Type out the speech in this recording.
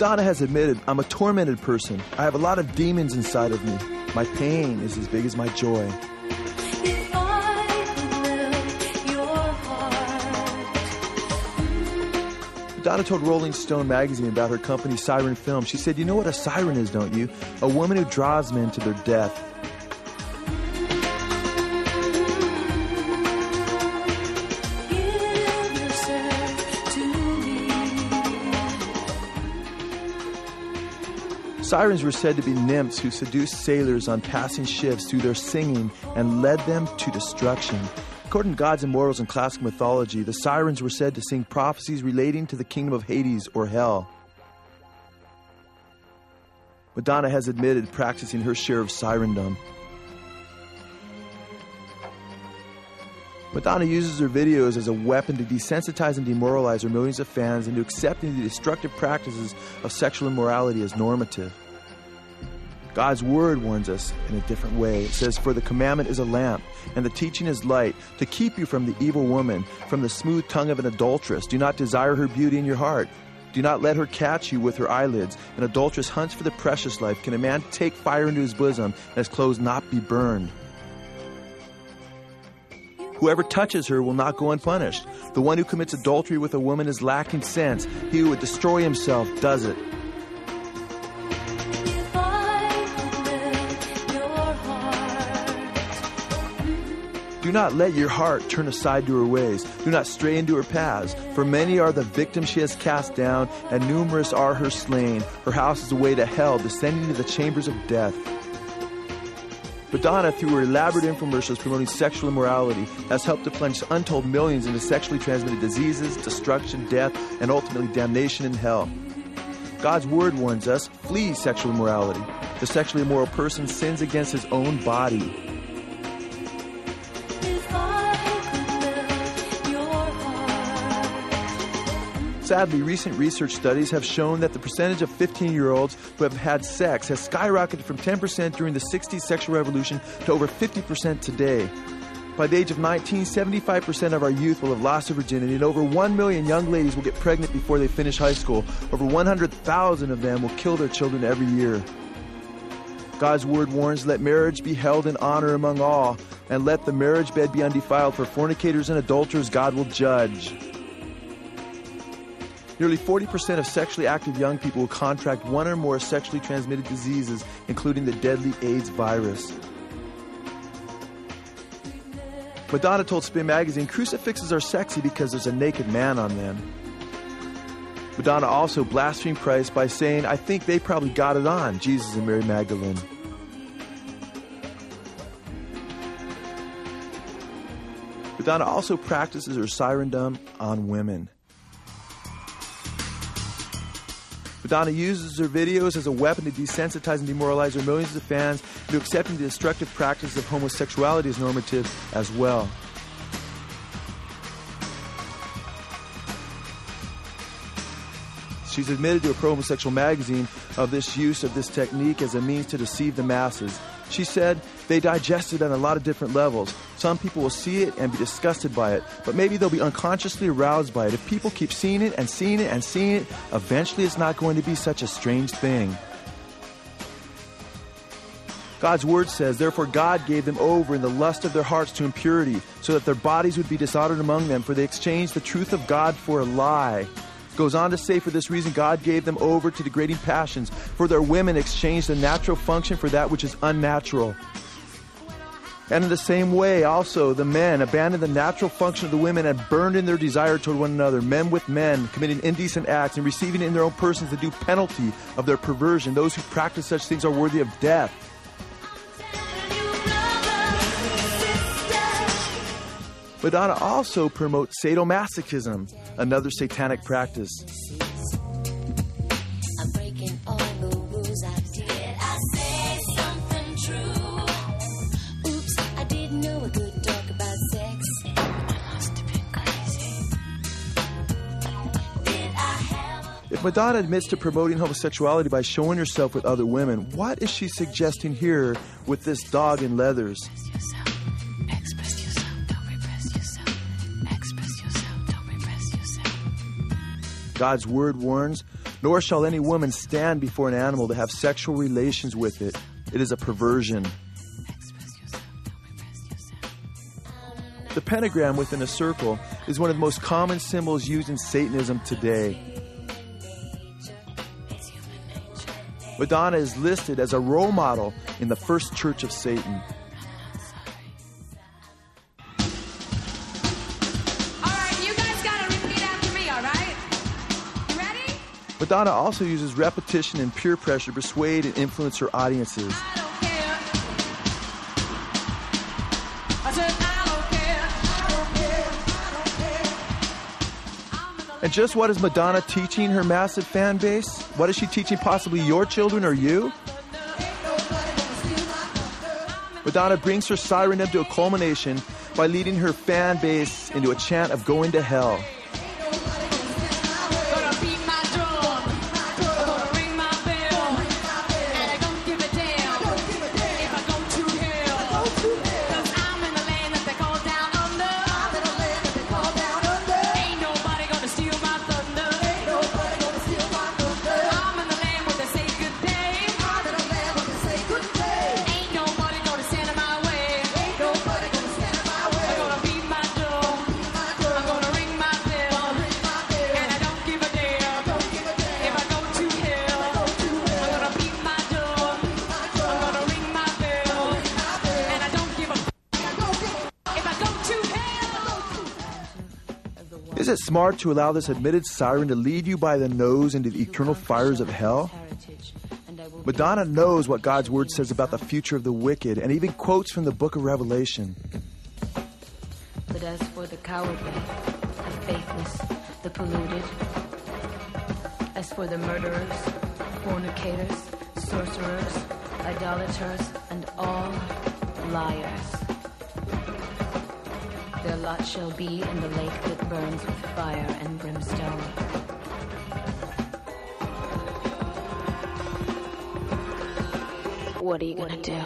Madonna has admitted, I'm a tormented person. I have a lot of demons inside of me. My pain is as big as my joy. Madonna told Rolling Stone magazine about her company Siren Film. She said, you know what a siren is, don't you? A woman who draws men to their death. Sirens were said to be nymphs who seduced sailors on passing ships through their singing and led them to destruction. According to Gods and Mortals in classical mythology, the sirens were said to sing prophecies relating to the kingdom of Hades or hell. Madonna has admitted practicing her share of sirendom. Madonna uses her videos as a weapon to desensitize and demoralize her millions of fans into accepting the destructive practices of sexual immorality as normative. God's word warns us in a different way. It says, for the commandment is a lamp, and the teaching is light, to keep you from the evil woman, from the smooth tongue of an adulteress. Do not desire her beauty in your heart. Do not let her catch you with her eyelids. An adulteress hunts for the precious life. Can a man take fire into his bosom, and his clothes not be burned? Whoever touches her will not go unpunished. The one who commits adultery with a woman is lacking sense. He who would destroy himself does it. Do not let your heart turn aside to her ways. Do not stray into her paths. For many are the victims she has cast down, and numerous are her slain. Her house is a way to hell, descending to the chambers of death. Madonna, through her elaborate infomercials promoting sexual immorality, has helped to plunge untold millions into sexually transmitted diseases, destruction, death, and ultimately damnation in hell. God's word warns us, flee sexual immorality. The sexually immoral person sins against his own body. Sadly, recent research studies have shown that the percentage of 15-year-olds who have had sex has skyrocketed from 10% during the 60s sexual revolution to over 50% today. By the age of 19, 75% of our youth will have lost their virginity, and over 1 million young ladies will get pregnant before they finish high school. Over 100,000 of them will kill their children every year. God's word warns, let marriage be held in honor among all, and let the marriage bed be undefiled, for fornicators and adulterers God will judge. Nearly 40% of sexually active young people will contract one or more sexually transmitted diseases, including the deadly AIDS virus. Madonna told Spin Magazine, crucifixes are sexy because there's a naked man on them. Madonna also blasphemed Christ by saying, I think they probably got it on, Jesus and Mary Magdalene. Madonna also practices her sirendom on women. Madonna uses her videos as a weapon to desensitize and demoralize her millions of fans into accepting the destructive practice of homosexuality as normative as well. She's admitted to a pro-homosexual magazine of this use of this technique as a means to deceive the masses. She said, they digest it on a lot of different levels. Some people will see it and be disgusted by it, but maybe they'll be unconsciously aroused by it. If people keep seeing it and seeing it and seeing it, eventually it's not going to be such a strange thing. God's word says, therefore God gave them over in the lust of their hearts to impurity, so that their bodies would be dishonored among them, for they exchanged the truth of God for a lie. Goes on to say, for this reason God gave them over to degrading passions, for their women exchanged the natural function for that which is unnatural. And in the same way also the men abandoned the natural function of the women and burned in their desire toward one another, men with men, committing indecent acts and receiving in their own persons the due penalty of their perversion. Those who practice such things are worthy of death. Madonna also promotes sadomasochism, another satanic practice. I'm breaking all the rules. Did I say something true? Oops, I didn't know I could talk about sex. I must have been crazy. Did I have If Madonna admits to promoting homosexuality by showing herself with other women, what is she suggesting here with this dog in leathers? God's word warns, Nor shall any woman stand before an animal to have sexual relations with it. It is a perversion. The pentagram within a circle is one of the most common symbols used in Satanism today. Madonna is listed as a role model in the first church of Satan. All right, you guys gotta repeat after me, all right? You ready? Madonna also uses repetition and peer pressure to persuade and influence her audiences. I don't care. I said I don't care. I don't care. I don't care. And just what is Madonna teaching her massive fan base? What is she teaching possibly your children or you? Madonna brings her sirendom to a culmination by leading her fan base into a chant of going to hell. Gonna beat my drum, gonna ring my bell, and I don't give a damn if I go to hell. 'Cause I'm in the land that they call down under. Ain't nobody gonna steal my thunder. I'm in the land where they say good day. Ain't nobody gonna stand in my way. I'm gonna beat my drum, I'm gonna ring my bell, and I don't give a damn if I go to hell. I'm gonna beat my drum, I'm gonna ring my bell, and I don't give a if I go to hell. Is it smart to allow this admitted siren to lead you by the nose into the eternal fires of hell? Madonna knows what God's word says about the future of the wicked and even quotes from the book of Revelation. But as for the cowardly, the faithless, the polluted, as for the murderers, fornicators, sorcerers, idolaters, and all liars, their lot shall be in the lake that burns with fire and brimstone. What are you gonna do?